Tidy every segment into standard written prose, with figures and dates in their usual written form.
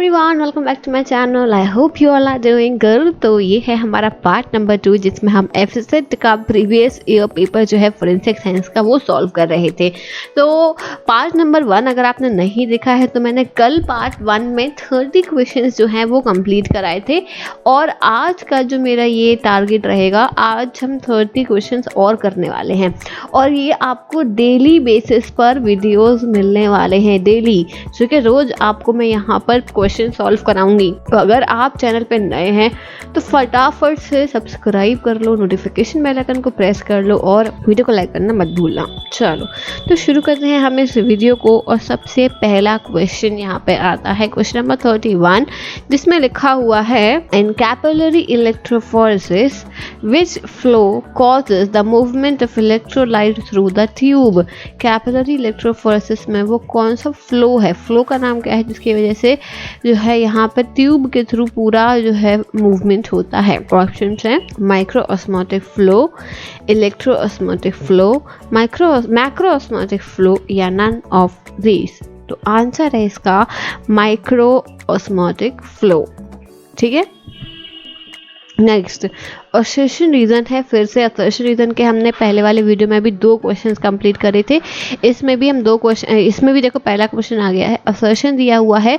Everyone, welcome back to my channel. I hope you all are doing good. तो ये है हमारा part number 2 जिसमें हम एफएसएट का प्रीवियस ईयर पेपर जो है फोरेंसिक साइंस का वो सॉल्व कर रहे थे। तो पार्ट नंबर 1 अगर आपने नहीं देखा है तो मैंने कल पार्ट 1 में 30 क्वेश्चंस जो हैं वो कंप्लीट कराए थे और आज का जो मेरा ये टारगेट रहेगा, आज हम 30 क्वेश्चंस और करने वाले हैं और ये आपको डेली बेसिस पर वीडियोस मिलने वाले हैं, डेली, जो कि रोज़ आपको मैं यहाँ पर क्वेश्चन सॉल्व कराऊंगी। तो अगर आप चैनल पे नए हैं तो फटाफट से सब्सक्राइब कर लो, नोटिफिकेशन बेल आइकन को प्रेस कर लो और वीडियो को लाइक करना मत भूलना। चलो तो शुरू करते हैं हम इस वीडियो को और सबसे पहला क्वेश्चन यहाँ पे आता है क्वेश्चन नंबर 31 जिसमें लिखा हुआ है इन capillary electrophoresis which flow causes the movement of electrolyte through the tube. Capillary electrophoresis में वो कौन सा फ्लो है, फ्लो का नाम क्या है जिसकी वजह से जो है यहाँ पर ट्यूब के थ्रू पूरा जो है मूवमेंट होता है। ऑप्शन है micro osmotic flow, electro osmotic flow, macro osmotic flow या नन ऑफ दीज। तो आंसर है इसका माइक्रो ऑस्मोटिक फ्लो। ठीक है, नेक्स्ट असर्शन रीजन है। फिर से असर्शन रीजन के हमने पहले वाले वीडियो में भी 2 क्वेश्चंस कंप्लीट करे थे, इसमें भी हम 2 क्वेश्चन, इसमें भी देखो पहला क्वेश्चन आ गया है, असर्शन दिया हुआ है।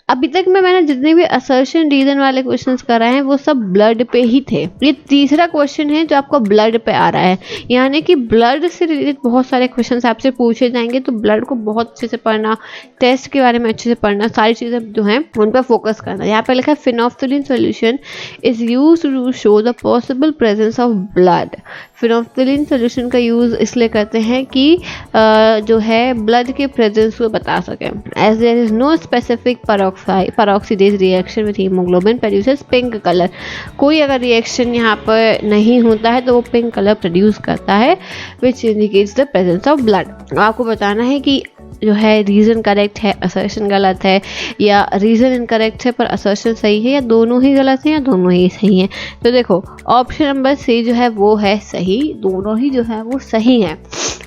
अभी तक मैंने जितने भी असर्शन रीजन वाले क्वेश्चंस कराए हैं वो सब ब्लड पे ही थे। ये तीसरा क्वेश्चन है जो आपको ब्लड पे आ रहा है, यानी कि ब्लड से रिलेटेड बहुत सारे क्वेश्चंस आपसे पूछे जाएंगे। तो ब्लड को बहुत अच्छे से पढ़ना, टेस्ट के बारे में अच्छे से पढ़ना, सारी चीज़ें जो हैं उन पर फोकस करना। यहाँ पे लिखा है phenolphthalein solution is use to show the possible presence of blood. Phenolphthalein solution का यूज़ इसलिए करते हैं कि जो है ब्लड के प्रेजेंस को बता सकें। As there is no specific peroxidase reaction with haemoglobin produces pink colour. कोई अगर रिएक्शन यहाँ पर नहीं होता है तो वो पिंक कलर प्रोड्यूस करता है which indicates the presence of blood. आपको बताना है कि जो है रीज़न करेक्ट है, असर्शन गलत है, या रीज़न इनकरेक्ट है पर असर्शन सही है, या दोनों ही गलत हैं या दोनों ही सही हैं। तो देखो ऑप्शन नंबर सी जो है वो है सही, दोनों ही जो है वो सही है।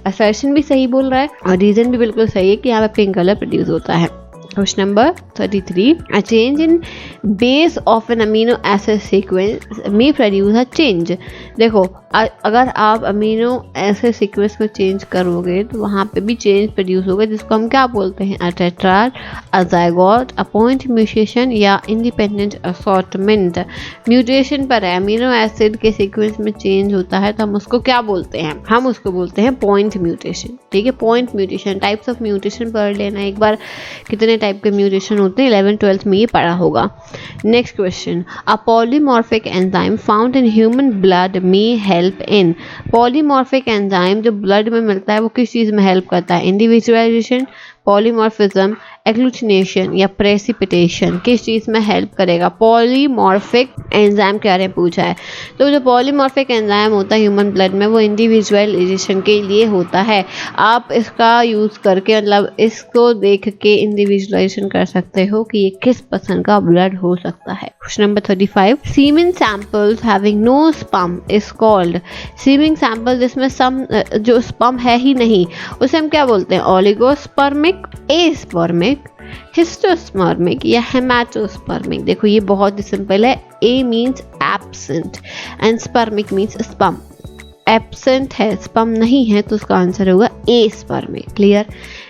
असर्शन भी सही बोल रहा है और रीज़न भी बिल्कुल सही है कि यहाँ पे पिंक कलर प्रोड्यूस होता है। Question number 33 a change in base of an amino acid sequence may produce a change। देखो अगर आप अमीनो एसिड सीक्वेंस में चेंज करोगे तो वहाँ पे भी चेंज प्रोड्यूस होगा, जिसको हम क्या बोलते हैं, अटेट्रार, अजाइगोट, अपॉइंट म्यूटेशन या इंडिपेंडेंट असॉर्टमेंट। म्यूटेशन पर है, अमीनो एसिड के सीक्वेंस में चेंज होता है तो हम उसको क्या बोलते हैं, हम उसको बोलते हैं पॉइंट म्यूटेशन। ठीक है, point mutation, types of mutation पढ़ लेना एक बार, कितने टाइप के म्यूटेशन होते हैं 11th-12th में ये पढ़ा होगा। Next question, a polymorphic enzyme found in human blood में हेल्प इन। पॉलीमॉर्फिक एंजाइम जो ब्लड में मिलता है वो किस चीज़ में हेल्प करता है, इंडिविजुअलाइजेशन, पॉलीमॉर्फिज्म, एग्लूटिनेशन या प्रेसिपिटेशन, किस चीज़ में हेल्प करेगा। पॉलीमॉर्फिक एंजाइम के बारे में पूछा है। तो जो पॉलीमॉर्फिक एंजाइम होता है ह्यूमन ब्लड में वो इंडिविजुअलाइजेशन के लिए होता है। आप इसका यूज़ करके, मतलब इसको देख के इंडिविजुअलाइजेशन कर सकते हो कि ये किस पसंद का ब्लड हो सकता है। Question number 35 semen samples having no sperm is called. Semen sample जिसमें सम जो स्पर्म है ही नहीं उसे हम क्या बोलते हैं, ओलिगोस्पर्मिक, एस्पर्मिक, हिस्टोस्पर्मिक या हेमाटोस्पर्मिक। देखो ये बहुत ही सिंपल है, a means absent and spermic means sperm. Absent है, स्पर्म नहीं है, तो उसका आंसर होगा aspermic. Clear.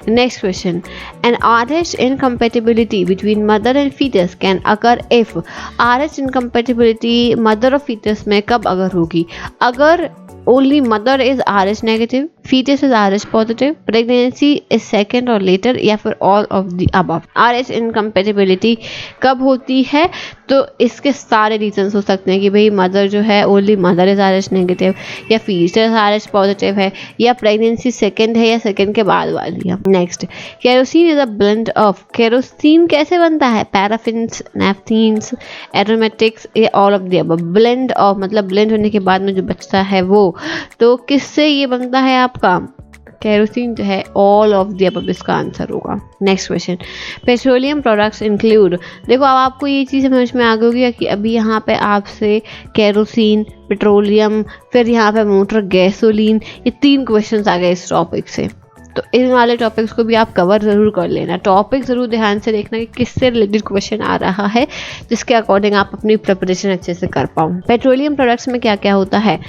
Next question, an RH incompatibility between mother and fetus can occur if. RH incompatibility mother और फीटस में कब अगर होगी, अगर only mother is RH negative, fetus is RH positive, pregnancy is second or later, या फिर all of the above। RH incompatibility कब होती है, तो इसके सारे रीजंस हो सकते हैं कि भाई मदर जो है only mother is RH negative, या फीटस RH पॉजिटिव है, या प्रेगनेंसी सेकंड है या सेकंड के बाद वाली है। Next, kerosene is a blend of. Kerosene कैसे बनता है, पैराफिन्स, नैफ्थीन्स, एरोमेटिक्स या all of the above. Blend of मतलब ब्लेंड होने के बाद में जो बचता है वो, तो किससे ये बनता है आपका, केरोसिन जो है ऑल ऑफ द अबव इसका आंसर होगा। Next question, petroleum products include. देखो अब आपको ये चीज़ समझ में आ गई होगी कि अभी यहाँ पे आपसे केरोसिन, पेट्रोलियम, फिर यहाँ पे मोटर गैसोलीन, ये 3 क्वेश्चंस आ गए इस टॉपिक से। तो इन वाले टॉपिक्स को भी आप कवर ज़रूर कर लेना। टॉपिक ज़रूर ध्यान से देखना कि किससे रिलेटेड क्वेश्चन आ रहा है, जिसके अकॉर्डिंग आप अपनी प्रिपरेशन अच्छे से कर पाओ। पेट्रोलियम प्रोडक्ट्स में क्या क्या होता है?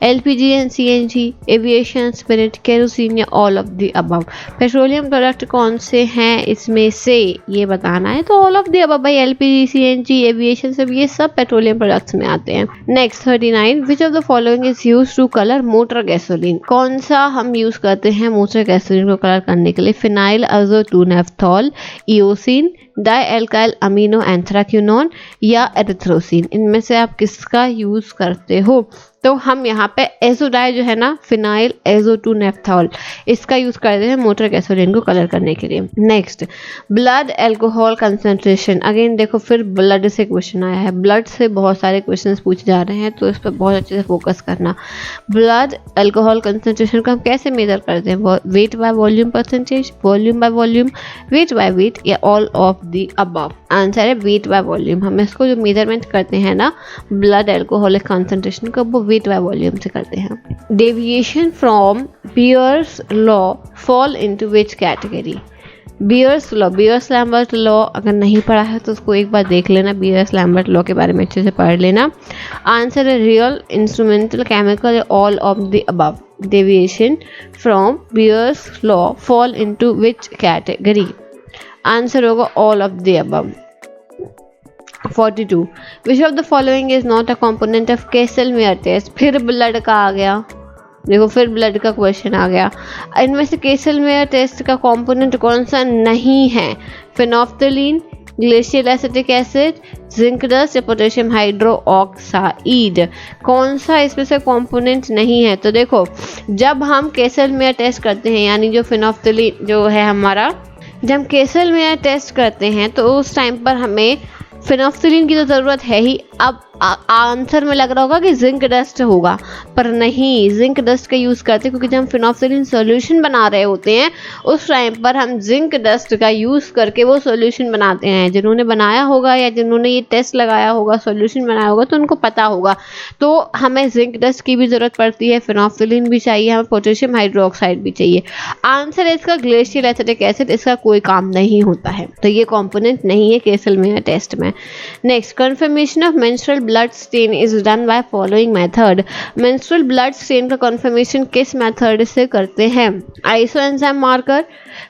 LPG and CNG, aviation, spirit, kerosene या all of the above. Petroleum product कौन से हैं इसमें से ये बताना है, तो ऑल ऑफ द अबव भाई। LPG, CNG, एविएशन सब ये सब पेट्रोलियम प्रोडक्ट्स में आते हैं। Next 39, which of the following is use to colour motor gasoline. कौन सा हम यूज करते हैं मोटर गैसोलीन को कलर करने के लिए? फिनाइल अज़ोटूनेफ्थॉल, इओसिन, डाइएल्काइल अमीनो एंथ्राक्विनोन या एरिथ्रोसिन। इनमें से आप किसका यूज करते हो? तो हम यहाँ पे एजोडाई जो है ना, फिनाइल एजोटूनेफ्थॉल, इसका यूज करते हैं मोटर गैसोलीन को कलर करने के लिए। Next, blood alcohol concentration. Again देखो फिर ब्लड से क्वेश्चन आया है, ब्लड से बहुत सारे क्वेश्चंस पूछे जा रहे हैं, तो इस पर बहुत अच्छे से फोकस करना। ब्लड एल्कोहल कंसंट्रेशन को हम कैसे मेजर करते हैं? Weight by volume percentage, volume by volume, weight by weight या all of the above. Answer है वेट बाय वॉल्यूम। हम इसको जो मेजरमेंट करते हैं ना ब्लड एल्कोहलिक कंसंट्रेशन का, वो वेट बाय वॉल्यूम से करते हैं। Deviation from Beer's law fall into which category? Beer's law, Beer's Lambert law अगर नहीं पढ़ा है तो उसको एक बार देख लेना, बियर्स लैम्बर्ट लॉ के बारे में अच्छे से पढ़ लेना। आंसर है real, instrumental, chemical, all of the above. Deviation from Beer's law fall into which category? Answer होगा all of the above. 42, which of the following is not a component of Kastle Meyer test? फिर blood का आ गया, देखो फिर blood का question आ गया। इनमें से कैसलमेयर टेस्ट का कंपोनेंट कौन सा नहीं है? Phenolphthalein, glacial acetic acid, zinc dust या पोटेशियम हाइड्रो ऑक्साइड। कौन सा इसमें से कंपोनेंट नहीं है? तो देखो जब हम कैसलमेयर टेस्ट करते हैं, यानी जो फिनोफ्थलीन जो है हमारा, जब हम कैसलमेयर टेस्ट करते हैं तो उस टाइम पर हमें फिनोफ्थलीन की तो ज़रूरत है ही। अब आंसर में लग रहा होगा कि जिंक डस्ट होगा, पर नहीं, जिंक डस्ट का यूज़ करते हैं क्योंकि जब हम फिनोफ्थलीन सॉल्यूशन बना रहे होते हैं उस टाइम पर हम जिंक डस्ट का यूज़ करके वो सॉल्यूशन बनाते हैं। जिन्होंने बनाया होगा या जिन्होंने ये टेस्ट लगाया होगा, सॉल्यूशन बनाया होगा, तो उनको पता होगा। तो हमें जिंक डस्ट की भी ज़रूरत पड़ती है, फिनोफ्थलीन भी चाहिए, हमें पोटेशियम हाइड्रोक्साइड भी चाहिए। आंसर है इसका ग्लेशियल एसिटिक एसिड, इसका कोई काम नहीं होता है, तो ये कॉम्पोनेंट नहीं है कैसलमेयर टेस्ट में। Next, confirmation of menstrual blood stain is done by following method. Menstrual blood stain का कन्फर्मेशन किस मेथड से करते हैं? Isoenzyme marker,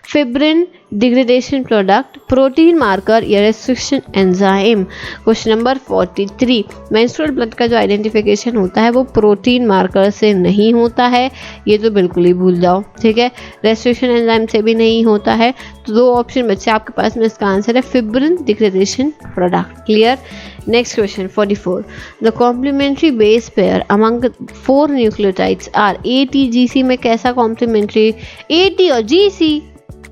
fibrin degradation product, protein marker या restriction enzyme. Question number 43, menstrual blood का जो identification होता है वो प्रोटीन मार्कर से नहीं होता है, ये तो बिल्कुल ही भूल जाओ, ठीक है। रेस्ट्रिक्शन एंजाइम से भी नहीं होता है, तो दो ऑप्शन बच्चे आपके पास में, इसका आंसर है fibrin degradation product. Clear. Next question 44, the complementary base pair among 4 nucleotides are ATGC में कैसा कॉम्प्लीमेंट्री? AT और GC,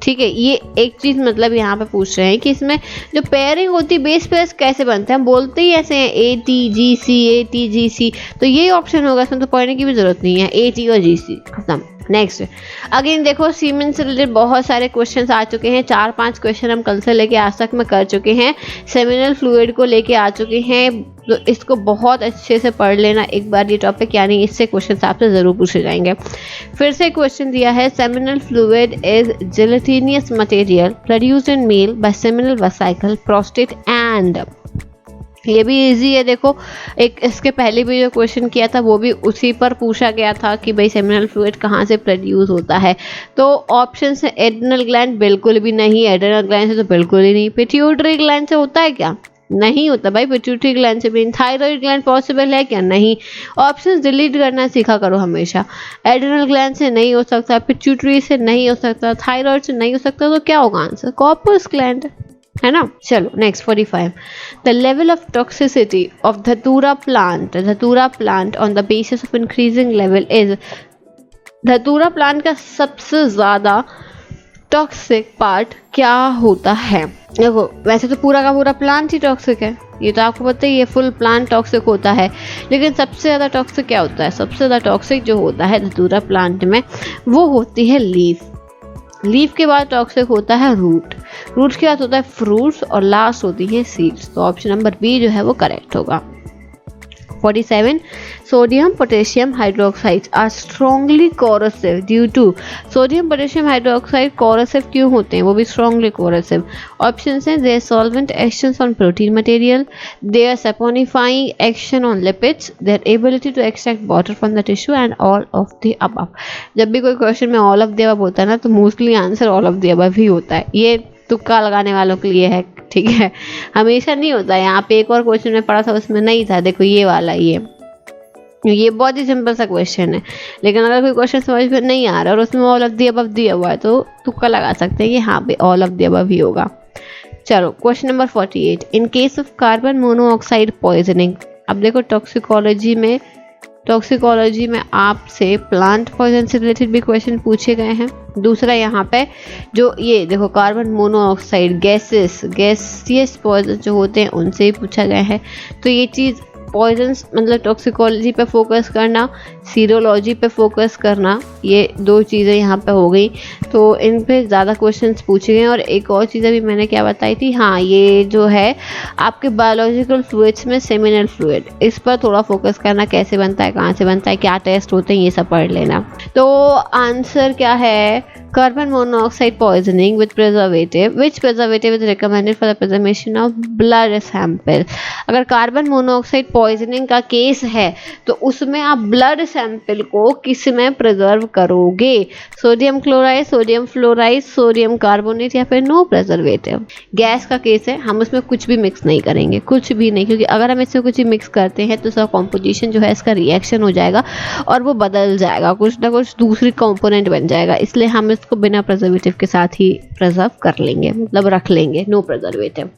ठीक है। ये एक चीज़ मतलब यहाँ पे पूछ रहे हैं कि इसमें जो पेयरिंग होती है, बेस पेयर्स कैसे बनते हैं? हम बोलते ही ऐसे हैं ATGC ATGC, तो ये ऑप्शन होगा, इसमें तो पढ़ने की भी जरूरत नहीं है, AT और GC खत्म। नेक्स्ट, अगेन देखो सीमेंट से रिलेटेड बहुत सारे क्वेश्चंस आ चुके हैं, 4-5 क्वेश्चन हम कल से लेके आज तक में कर चुके हैं। सेमिनल फ्लूइड को लेके आ चुके हैं, तो इसको बहुत अच्छे से पढ़ लेना एक बार ये टॉपिक, यानी इससे क्वेश्चन आपसे ज़रूर पूछे जाएंगे। फिर से क्वेश्चन दिया है, seminal fluid is gelatinous material produced in male by seminal vesicle, prostate and. ये भी इजी है, देखो एक इसके पहले भी जो क्वेश्चन किया था वो भी उसी पर पूछा गया था कि भाई सेमिनल फ्लूइड कहाँ से प्रोड्यूस होता है। तो ऑप्शन है एड्रिनल ग्लैंड, बिल्कुल भी नहीं, एड्रिनल ग्लैंड से तो बिल्कुल ही नहीं। पिट्यूटरी ग्लैंड से होता है क्या? नहीं होता भाई, पिट्यूटरी ग्लैंड से भी। थायराइड ग्लैंड पॉसिबल है क्या? नहीं। ऑप्शंस डिलीट करना सीखा करो हमेशा। एड्रिनल ग्लैंड से नहीं हो सकता, पिट्यूटरी से नहीं हो सकता, थायराइड से नहीं हो सकता, तो क्या होगा आंसर? कॉर्पस ग्लैंड, है ना। चलो next 45, the level of toxicity of datura plant on the basis of increasing level is. Datura plant का सबसे ज्यादा टॉक्सिक पार्ट क्या होता है? देखो वैसे तो पूरा का पूरा प्लांट ही टॉक्सिक है, ये तो आपको पता ही है, फुल प्लांट टॉक्सिक होता है, लेकिन सबसे ज़्यादा टॉक्सिक क्या होता है? सबसे ज़्यादा टॉक्सिक जो होता है धतूरा प्लांट में वो होती है लीफ के बाद टॉक्सिक होता है रूट के बाद होता है फ्रूट्स और लास्ट होती है सीड्स। तो ऑप्शन नंबर बी जो है वो करेक्ट होगा। 47, Sodium potassium hydroxides are strongly corrosive due to sodium potassium hydroxide corrosive क्यों होते हैं, वो भी strongly corrosive. Options हैं their solvent actions on protein material, their saponifying action on lipids, their ability to extract water from the tissue and all of the above. जब भी कोई question में all of the above होता है ना तो mostly answer all of the above ही होता है. ये तुक्का लगाने वालों के लिए है, ठीक है, हमेशा नहीं होता. यहाँ पे एक और क्वेश्चन में पढ़ा था उसमें नहीं था, देखो ये वाला, ये बहुत ही सिंपल सा क्वेश्चन है. लेकिन अगर कोई क्वेश्चन समझ में नहीं आ रहा और उसमें ऑल ऑफ द अबव दिया हुआ है तो तुक्का लगा सकते हैं कि हाँ पे ऑल ऑफ द अबव ही होगा. चलो question number 48. In case of carbon monoxide poisoning. अब देखो टॉक्सिकोलॉजी में आपसे प्लांट पॉइजन से रिलेटेड भी क्वेश्चन पूछे गए हैं. दूसरा यहाँ पे जो ये देखो कार्बन मोनोऑक्साइड गैसियस पॉइजन जो होते हैं उनसे ही पूछा गया है. तो ये चीज़ पॉइजन्स मतलब टॉक्सिकोलॉजी पे फोकस करना, सीरोलॉजी पे फोकस करना, ये दो चीज़ें यहाँ पे हो गई. तो इन पे ज़्यादा क्वेश्चंस पूछे गए. और एक और चीज़ अभी मैंने क्या बताई थी, हाँ ये जो है आपके बायोलॉजिकल फ्लूइड्स में सेमिनल फ्लूइड, इस पर थोड़ा फोकस करना, कैसे बनता है, कहाँ से बनता है, क्या टेस्ट होते हैं, ये सब पढ़ लेना. तो आंसर क्या है, carbon monoxide poisoning with preservative, which preservative is recommended for the preservation of blood sample. अगर कार्बन मोनोऑक्साइड पॉइजनिंग का केस है तो उसमें आप ब्लड सैंपल को किस में प्रिजर्व करोगे, sodium chloride, sodium fluoride, sodium carbonate या फिर नो प्रिजर्वेटिव. गैस का केस है, हम उसमें कुछ भी मिक्स नहीं करेंगे, कुछ भी नहीं, क्योंकि अगर हम इसमें कुछ भी मिक्स करते हैं तो उसका कॉम्पोजिशन जो है इसका रिएक्शन हो जाएगा और वो बदल जाएगा, कुछ ना कुछ दूसरी कंपोनेंट बन जाएगा. इसलिए हम इसको बिना प्रिजर्वेटिव के साथ ही प्रिजर्व कर लेंगे, मतलब रख लेंगे, no preservative.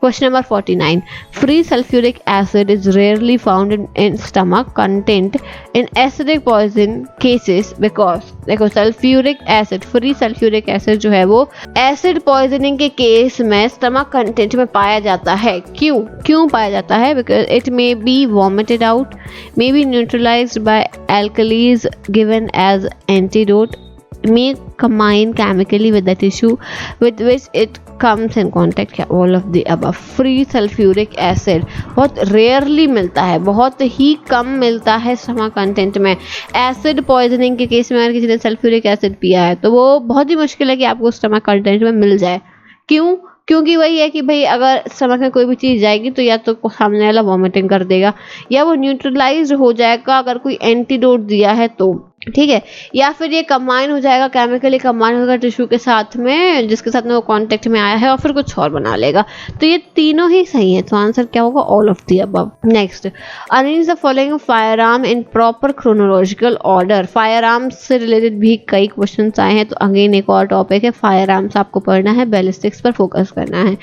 Question number 49. Free sulfuric acid is rarely found in stomach content in acidic poison cases because देखो free sulfuric acid जो है वो acid poisoning के केस में stomach content में पाया जाता है. क्यों पाया जाता है? Because it may be vomited out, may be neutralized by alkalis given as antidote, may combine chemically with the tissue with which it comes in contact, all of the above. Free sulphuric acid बहुत rarely मिलता है, बहुत ही कम मिलता है stomach content में. Acid poisoning के case में अगर किसी ने सल्फ्यूरिक एसिड पिया है तो वो बहुत ही मुश्किल है कि आपको स्टमक कंटेंट में मिल जाए. क्योंकि वही है कि भाई अगर स्टमक में कोई भी चीज़ जाएगी तो या तो सामने वाला वॉमिटिंग कर देगा या वो न्यूट्रलाइज हो जाएगा अगर कोई एंटीडोट दिया है तो, ठीक है, या फिर ये कंबाइन हो जाएगा, केमिकली कंबाइन होगा टिश्यू के साथ में जिसके साथ में वो कांटेक्ट में आया है और फिर कुछ और बना लेगा. तो ये तीनों ही सही है. तो आंसर क्या होगा, all of the above. Next, arrange the following fire arm in proper chronological order. Fire arms से रिलेटेड भी कई क्वेश्चन आए हैं. तो अगेन एक और टॉपिक है, फायर आर्म्स आपको पढ़ना है, बैलिस्टिक्स पर फोकस करना है.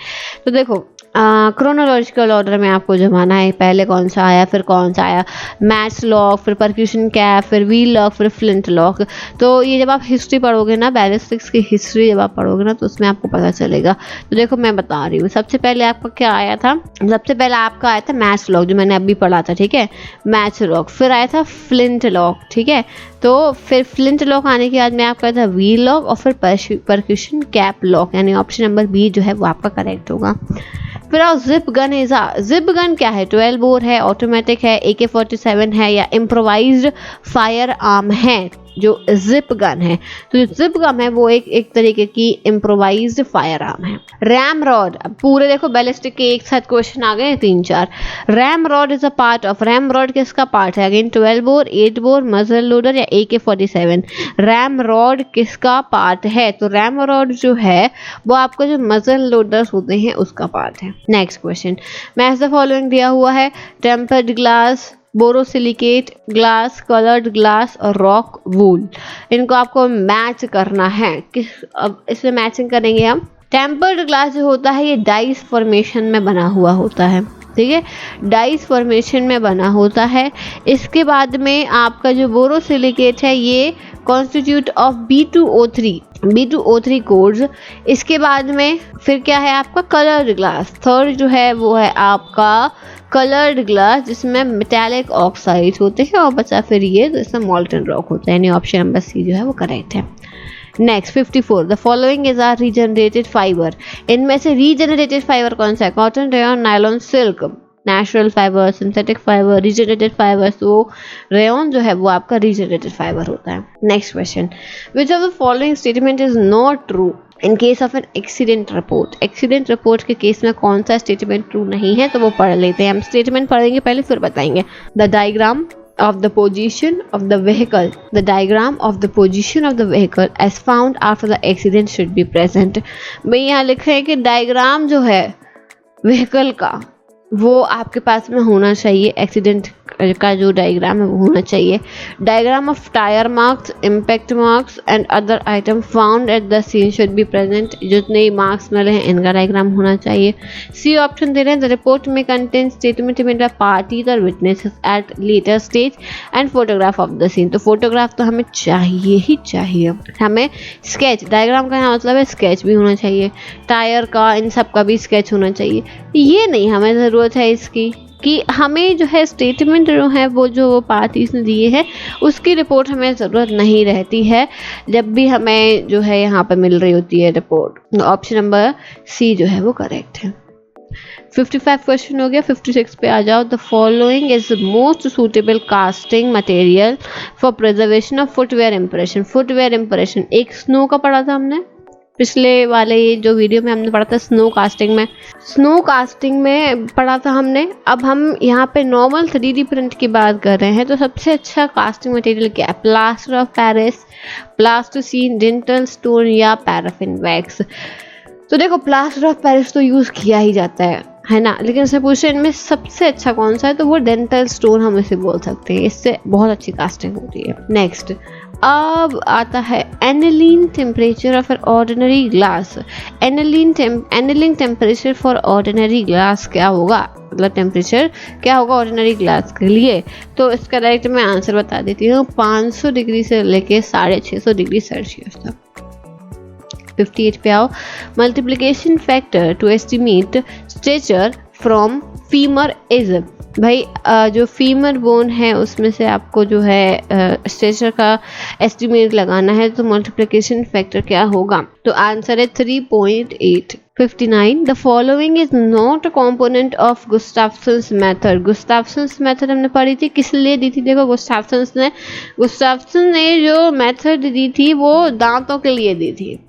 तो देखो क्रोनोलॉजिकल ऑर्डर में आपको जमाना है, पहले कौन सा आया फिर कौन सा आया, मैच लॉक, फिर परक्यूशन कैप, फिर व्हील लॉक, फिर फ्लिंट लॉक. तो ये जब आप हिस्ट्री पढ़ोगे ना, बैलिस्टिक्स की हिस्ट्री जब आप पढ़ोगे ना तो उसमें आपको पता चलेगा. तो देखो मैं बता रही हूँ, सबसे पहले आपका क्या आया था, सबसे पहले आपका आया था मैच लॉक जो मैंने अभी पढ़ा था, ठीक है, मैच लॉक. फिर आया था फ्लिंट लॉक, ठीक है. तो फिर फ्लिंट लॉक आने के बाद में आपका था व्हील लॉक और फिर परक्यूशन कैप लॉक, यानी ऑप्शन नंबर बी जो है वो आपका करेक्ट होगा. फिर आओ जिप गन. जिप गन क्या है, 12 बोर है, ऑटोमेटिक है, AK-47 है या इम्प्रोवाइज्ड फायर आर्म है जो जिप गन है. तो जो जिप गन है वो एक तरीके की इम्प्रोवाइज्ड फायर आर्म है. रैम रॉड, अब पूरे देखो बैलिस्टिक के एक साथ क्वेश्चन आ गए 3-4. RAM rod is a part of, RAM rod किसका पार्ट है, अगेन 12 बोर, 8 बोर, मजल लोडर या AK-47. रैम रॉड किसका पार्ट है, तो रैम रॉड जो है वो आपका जो मजल लोडर्स होते हैं उसका पार्ट है. Next question, match the following दिया हुआ है, tempered glass, borosilicate glass, coloured glass और रॉक वूल. इनको आपको मैच करना है. अब इसमें मैचिंग करेंगे हम. टेम्पर्ड ग्लास जो होता है ये डाइस फॉर्मेशन में बना हुआ होता है, ठीक है, डाइस फॉर्मेशन में बना होता है. इसके बाद में आपका जो बोरोसिलिकेट है ये कॉन्स्टिट्यूट ऑफ B2O3 कोड्स. इसके बाद में फिर क्या है आपका कलर्ड ग्लास. थर्ड जो है वो है आपका कलर्ड ग्लास जिसमें मेटालिक ऑक्साइड होते हैं और बचा फिर ये तो इसमें मॉल्टन रॉक होता है, यानी ऑप्शन नंबर सी जो है वो करेक्ट है. Next 54, the following is are regenerated fibre. इनमें से रीजनरेटेड फाइबर कौन सा है, cotton, rayon, nylon, silk. Natural fibre, synthetic fibre, regenerated fibre. तो रेयन जो है वो आपका रिजनरेटेड फाइबर होता है। Next question, which of the following statement is not true in case of an accident report. Accident report के case में कौन सा स्टेटमेंट ट्रू नहीं है, तो वो पढ़ लेते हैं। हम स्टेटमेंट पढ़ेंगे पहले फिर बताएंगे। The diagram of the position of the vehicle, the diagram of the position of the vehicle as found after the accident should be present। भाई यहाँ लिखा है कि डायग्राम जो है व्हीकल का वो आपके पास में होना चाहिए, एक्सीडेंट का जो डायग्राम है वो होना चाहिए। Diagram of tyre marks, impact marks and other item found at the scene should be present. जितने मार्क्स मिले हैं इनका डायग्राम होना चाहिए। सी ऑप्शन दे रहे हैं, द रिपोर्ट में contain statement made by parties और witnesses at later stage and photograph of the scene. तो फोटोग्राफ तो हमें चाहिए ही चाहिए। हमें स्केच, डायग्राम का यहाँ मतलब है स्केच भी होना चाहिए, टायर का, इन सब का भी स्केच होना चाहिए। ये नहीं हमें ज़रूरत है इसकी कि हमें जो है स्टेटमेंट जो है वो जो पार्टीज ने दिए हैं उसकी रिपोर्ट हमें ज़रूरत नहीं रहती है जब भी हमें जो है यहाँ पर मिल रही होती है रिपोर्ट। ऑप्शन नंबर सी जो है वो करेक्ट है। 55 क्वेश्चन हो गया। 56 पे आ जाओ। The following is most suitable casting material for preservation of footwear impression. Footwear impression एक स्नो का पढ़ा था हमने पिछले वाले जो वीडियो में हमने पढ़ा था स्नो कास्टिंग में पढ़ा था हमने। अब हम यहाँ पे नॉर्मल 3D प्रिंट की बात कर रहे हैं। तो सबसे अच्छा कास्टिंग मटेरियल क्या है? Plaster of Paris, plasticine, dental stone या पैराफिन वैक्स। तो देखो प्लास्टर ऑफ पेरिस तो यूज़ किया ही जाता है ना, लेकिन इसमें पूछे इनमें सबसे अच्छा कौन सा है, तो वो डेंटल स्टोन हम इसे बोल सकते हैं। इससे बहुत अच्छी कास्टिंग होती है। नेक्स्ट अब आता है aniline temperature of an ordinary glass. Annealing temperature for ordinary glass क्या होगा, मतलब टेम्परेचर क्या होगा ऑर्डिनरी ग्लास के लिए। तो इसका डायरेक्ट मैं आंसर बता देती हूँ, 500 डिग्री से लेके 650 डिग्री सेल्सियस तक। 58 पे आओ। Multiplication factor to estimate stature from femur is. भाई जो फीमर बोन है उसमें से आपको जो है स्ट्रेचर का एस्टिमेट लगाना है, तो मल्टीप्लिकेशन फैक्टर क्या होगा, तो आंसर है 3.8। 59 the following is not a component of Gustafson's method. Gustafson's method हमने पढ़ी थी, किस लिए दी थी? देखो गुस्ताफ्सन ने जो मेथड दी थी वो दांतों के लिए दी थी।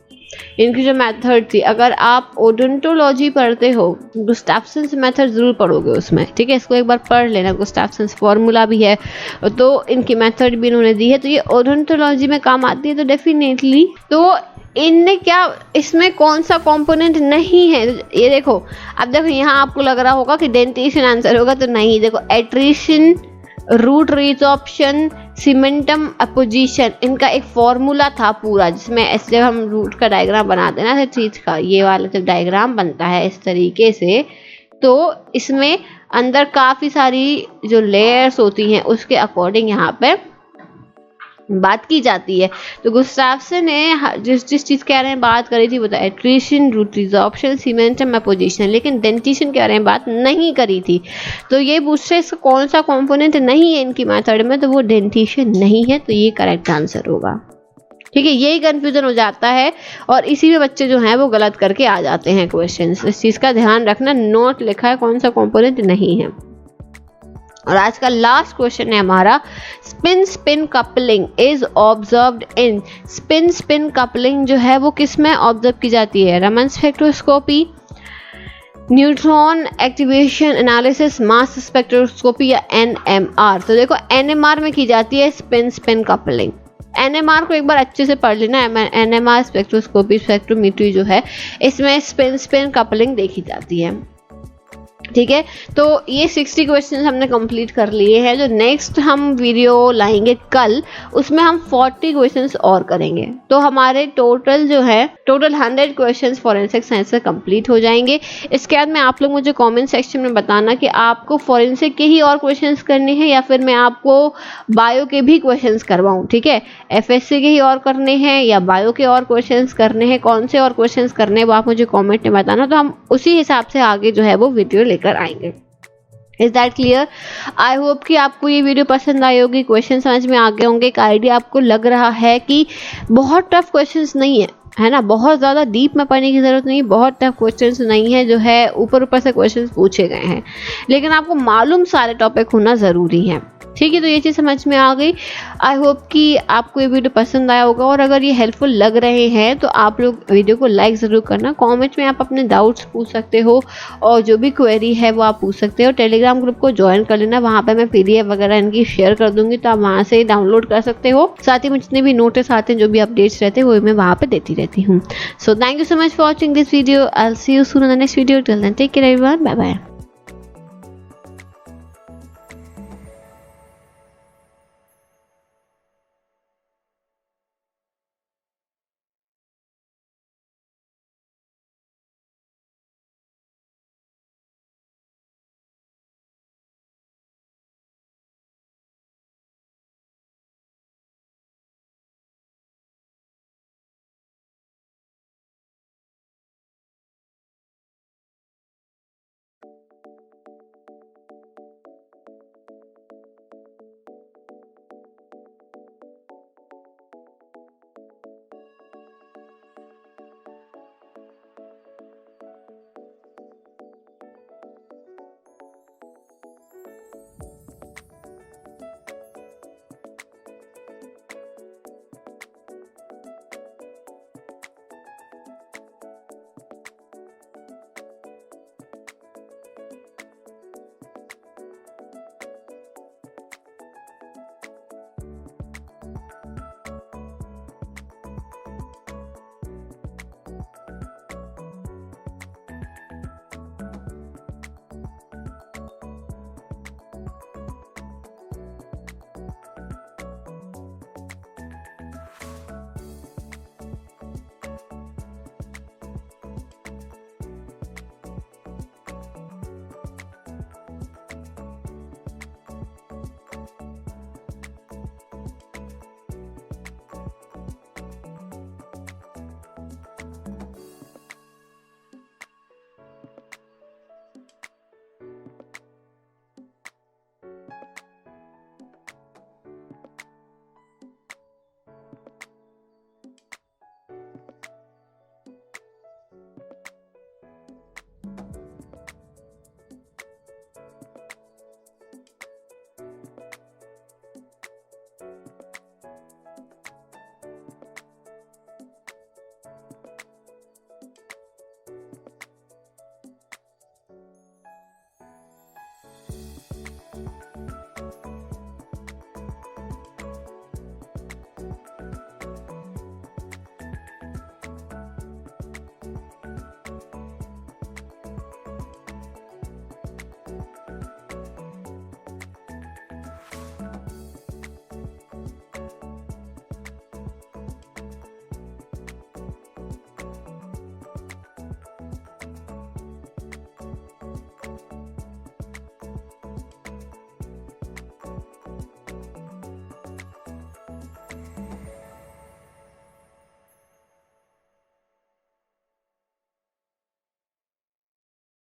इनकी जो मेथड थी, अगर आप ओडोंटोलॉजी पढ़ते हो गुस्ताफ्सन्स मेथड जरूर पढ़ोगे उसमें, ठीक है, इसको एक बार पढ़ लेना। गुस्ताफ्सन्स फॉर्मूला भी है तो इनकी मेथड भी इन्होंने दी है, तो ये ओडोंटोलॉजी में काम आती है। तो डेफिनेटली तो इनने क्या, इसमें कौन सा कंपोनेंट नहीं है, ये देखो। अब देखो यहाँ आपको लग रहा होगा कि डेंटेशन आंसर होगा, तो नहीं। देखो attrition, root resorption, cementum apposition, इनका एक फॉर्मूला था पूरा, जिसमें ऐसे हम रूट का डायग्राम बनाते हैं ना हर चीज़ का, ये वाला जब डायग्राम बनता है इस तरीके से, तो इसमें अंदर काफ़ी सारी जो लेयर्स होती हैं उसके अकॉर्डिंग यहाँ पे बात की जाती है। तो गुस्ताफ्सन ने जिस चीज़ कह रहे हैं बात करी थी वो था attrition, root resorption, cementum apposition, लेकिन डेंटिशन कह रहे हैं बात नहीं करी थी। तो ये पूछते इसका कौन सा कंपोनेंट नहीं है इनकी मेथड में, तो वो डेंटिशन नहीं है, तो ये करेक्ट आंसर होगा। ठीक है, यही कंफ्यूजन हो जाता है और इसी में बच्चे जो हैं वो गलत करके आ जाते हैं क्वेश्चंस। इस चीज़ का ध्यान रखना, नोट लिखा है कौन सा कंपोनेंट नहीं है। और आज का लास्ट क्वेश्चन है हमारा, spin coupling is observed in. Spin coupling जो है वो किस में ऑब्जर्व की जाती है? Raman spectroscopy, neutron activation analysis, mass spectroscopy या NMR। तो देखो NMR में की जाती है स्पिन कपलिंग। NMR को एक बार अच्छे से पढ़ लेना। NMR स्पेक्ट्रोस्कोपी, स्पेक्ट्रोमीट्री जो है इसमें स्पिन कपलिंग देखी जाती है। ठीक है, तो ये 60 क्वेश्चन हमने कंप्लीट कर लिए हैं। जो नेक्स्ट हम वीडियो लाएंगे कल, उसमें हम 40 क्वेश्चंस और करेंगे। तो हमारे टोटल 100 क्वेश्चंस फॉरेंसिक साइंस से कंप्लीट हो जाएंगे। इसके बाद में आप लोग मुझे कमेंट सेक्शन में बताना कि आपको फॉरेंसिक के ही और क्वेश्चंस करने हैं या फिर मैं आपको बायो के भी क्वेश्चंस करवाऊँ। ठीक है, FSC के ही और करने हैं या बायो के और क्वेश्चंस करने हैं, कौन से और क्वेश्चंस करने हैं वो आप मुझे कॉमेंट में बताना, तो हम उसी हिसाब से आगे जो है वो वीडियो लेकर आएंगे। Is that clear? I hope कि आपको ये वीडियो पसंद आई होगी, क्वेश्चन समझ में आ गए होंगे, एक आइडिया आपको लग रहा है कि बहुत टफ क्वेश्चंस नहीं है, है ना। बहुत ज़्यादा डीप में पढ़ने की ज़रूरत नहीं, बहुत टफ क्वेश्चंस नहीं है जो है, ऊपर ऊपर से क्वेश्चंस पूछे गए हैं, लेकिन आपको मालूम सारे टॉपिक होना ज़रूरी है। ठीक है, तो ये चीज़ समझ में आ गई। आई होप कि आपको ये वीडियो पसंद आया होगा, और अगर ये हेल्पफुल लग रहे हैं तो आप लोग वीडियो को लाइक ज़रूर करना। कमेंट में आप अपने डाउट्स पूछ सकते हो, और जो भी क्वेरी है वो आप पूछ सकते हो। टेलीग्राम ग्रुप को ज्वाइन कर लेना, वहाँ पे मैं PDF वगैरह इनकी शेयर कर दूंगी, तो आप वहाँ से डाउनलोड कर सकते हो। साथ ही में जितने भी नोटिस आते हैं, जो भी अपडेट्स रहते हैं, वो मैं वहाँ पे देती रहती हूँ। So thank you so much for watching this video. I will see you soon in the next video. Till then take care everyone, bye bye.